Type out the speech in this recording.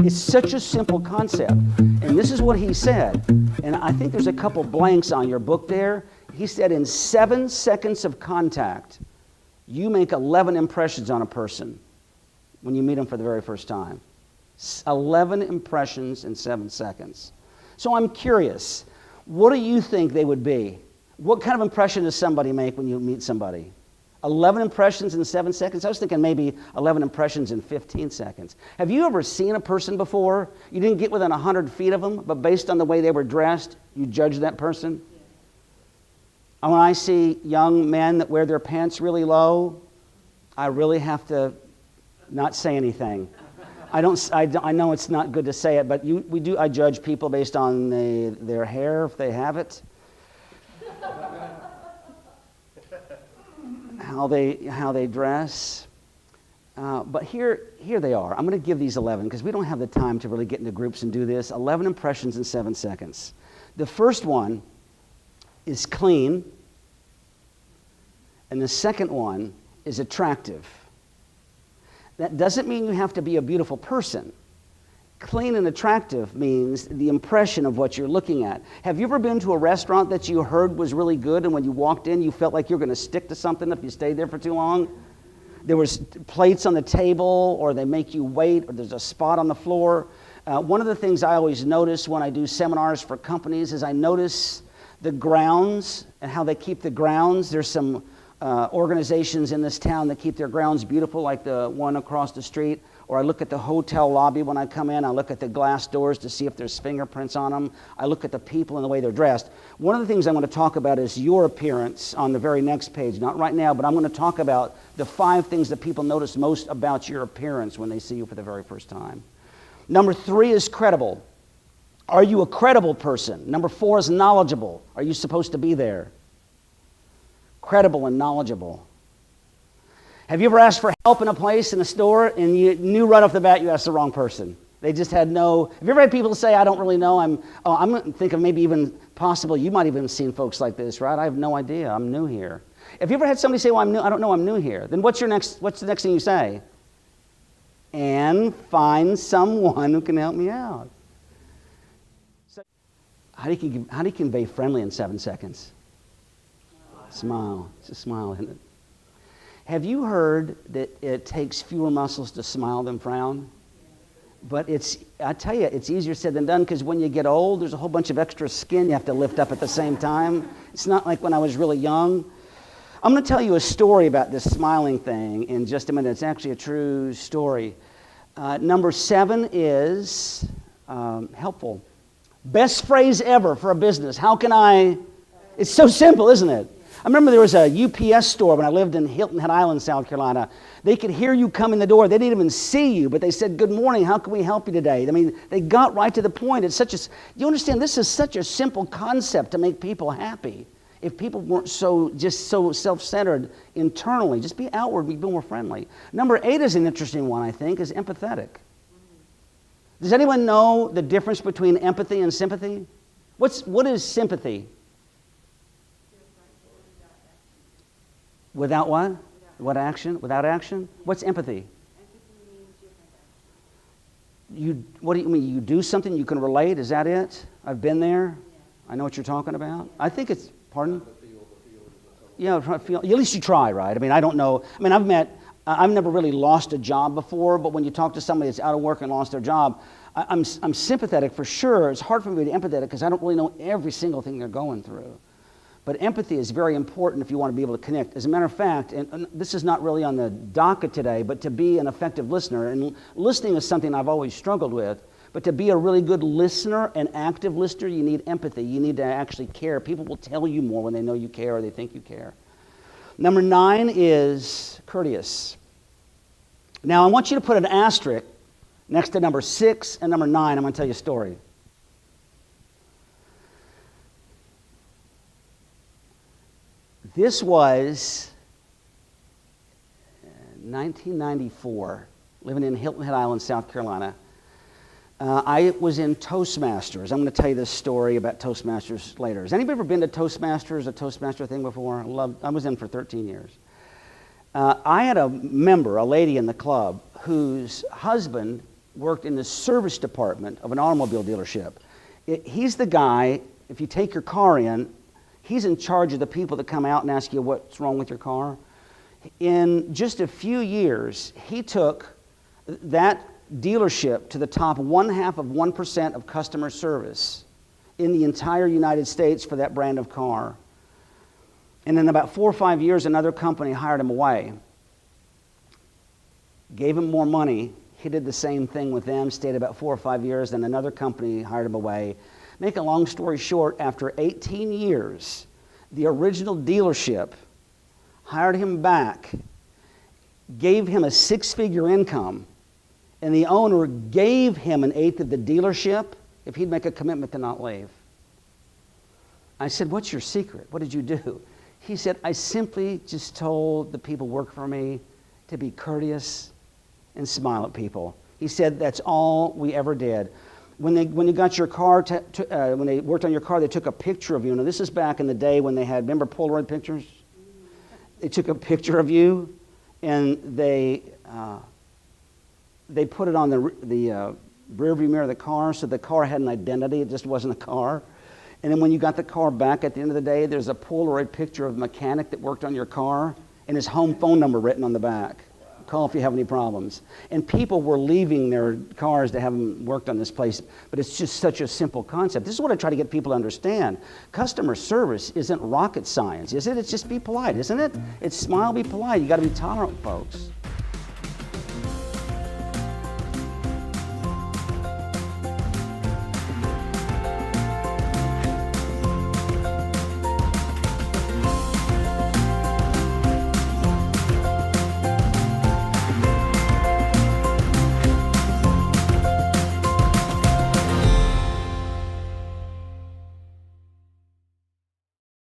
It's such a simple concept. And this is what he said. And I think there's a couple blanks on your book there. He said in 7 seconds of contact, you make 11 impressions on a person when you meet them for the very first time. 11 impressions in 7 seconds. So I'm curious, what do you think they would be? What kind of impression does somebody make when you meet somebody? 11 impressions in 7 seconds? I was thinking maybe 11 impressions in 15 seconds. Have you ever seen a person before? You didn't get within 100 feet of them, but based on the way they were dressed, you judge that person? And when I see young men that wear their pants really low, I really have to not say anything. I know it's not good to say it, but I judge people based on their hair, if they have it. How they dress. But here they are. I'm going to give these 11 because we don't have the time to really get into groups and do this. 11 impressions in 7 seconds. The first one is clean, and the second one is attractive. That doesn't mean you have to be a beautiful person. Clean and attractive means the impression of what you're looking at. Have you ever been to a restaurant that you heard was really good, and when you walked in, you felt like you were going to stick to something if you stayed there for too long? There was plates on the table, or they make you wait, or there's a spot on the floor. One of the things I always notice when I do seminars for companies is I notice the grounds and how they keep the grounds. There's some organizations in this town that keep their grounds beautiful, like the one across the street. Or I look at the hotel lobby when I come in. I look at the glass doors to see if there's fingerprints on them. I look at the people and the way they're dressed. One of the things I want to talk about is your appearance on the very next page. Not right now, but I'm going to talk about the 5 things that people notice most about your appearance when they see you for the very first time. Number 3 is credible. Are you a credible person? Number 4 is knowledgeable. Are you supposed to be there? Credible and knowledgeable. Have you ever asked for help in a place, in a store, and you knew right off the bat you asked the wrong person? They just had no... Have you ever had people say, I don't really know, I'm thinking maybe even possible, you might even have seen folks like this, right? I have no idea, I'm new here. Have you ever had somebody say, well, I don't know, I'm new here? Then what's the next thing you say? And find someone who can help me out. So, how do you convey friendly in 7 seconds? Smile. It's a smile, isn't it? Have you heard that it takes fewer muscles to smile than frown? But I tell you, it's easier said than done, because when you get old, there's a whole bunch of extra skin you have to lift up at the same time. It's not like when I was really young. I'm going to tell you a story about this smiling thing in just a minute. It's actually a true story. Number 7 is helpful. Best phrase ever for a business. How can I... It's so simple, isn't it? I remember there was a UPS store when I lived in Hilton Head Island, South Carolina. They could hear you come in the door. They didn't even see you, but they said, good morning, how can we help you today? I mean, they got right to the point. You understand, this is such a simple concept to make people happy. If people weren't so self-centered internally, just be outward, be more friendly. Number 8 is an interesting one, I think, is empathetic. Does anyone know the difference between empathy and sympathy? What is sympathy? Without what? What action? Without action? What's empathy? What do you mean? You do something, you can relate? Is that it? I've been there. I know what you're talking about. I think it's, pardon? Yeah, at least you try, right? I mean, I don't know. I mean, I've never really lost a job before, but when you talk to somebody that's out of work and lost their job, I'm sympathetic for sure. It's hard for me to be empathetic because I don't really know every single thing they're going through. But empathy is very important if you want to be able to connect. As a matter of fact, and this is not really on the docket today, but to be an effective listener, and listening is something I've always struggled with, but to be a really good listener, an active listener, you need empathy. You need to actually care. People will tell you more when they know you care or they think you care. Number 9 is courteous. Now, I want you to put an asterisk next to number 6 and number 9. I'm going to tell you a story. This was 1994, living in Hilton Head Island, South Carolina. I was in Toastmasters. I'm going to tell you this story about Toastmasters later. Has anybody ever been to Toastmasters, a Toastmaster thing before? I was in for 13 years. I had a member, a lady in the club, whose husband worked in the service department of an automobile dealership. He's the guy, if you take your car in, he's in charge of the people that come out and ask you what's wrong with your car. In just a few years, he took that dealership to the top 0.5% of customer service in the entire United States for that brand of car. And in about 4 or 5 years, another company hired him away, gave him more money. He did the same thing with them, stayed about 4 or 5 years, then another company hired him away. Make a long story short, after 18 years, the original dealership hired him back, gave him a 6-figure income, and the owner gave him 1/8 of the dealership if he'd make a commitment to not leave. I said, "What's your secret? What did you do?" He said, "I simply just told the people who work for me to be courteous and smile at people." He said, "That's all we ever did." When you got your car, when they worked on your car, they took a picture of you. Now, this is back in the day when they had, remember Polaroid pictures? They took a picture of you, and they put it on the rear view mirror of the car, so the car had an identity. It just wasn't a car. And then when you got the car back at the end of the day, there's a Polaroid picture of the mechanic that worked on your car and his home phone number written on the back. Call if you have any problems. And people were leaving their cars to have them worked on this place, but it's just such a simple concept. This is what I try to get people to understand. Customer service isn't rocket science, is it? It's just be polite, isn't it? It's smile, be polite. You got to be tolerant, folks.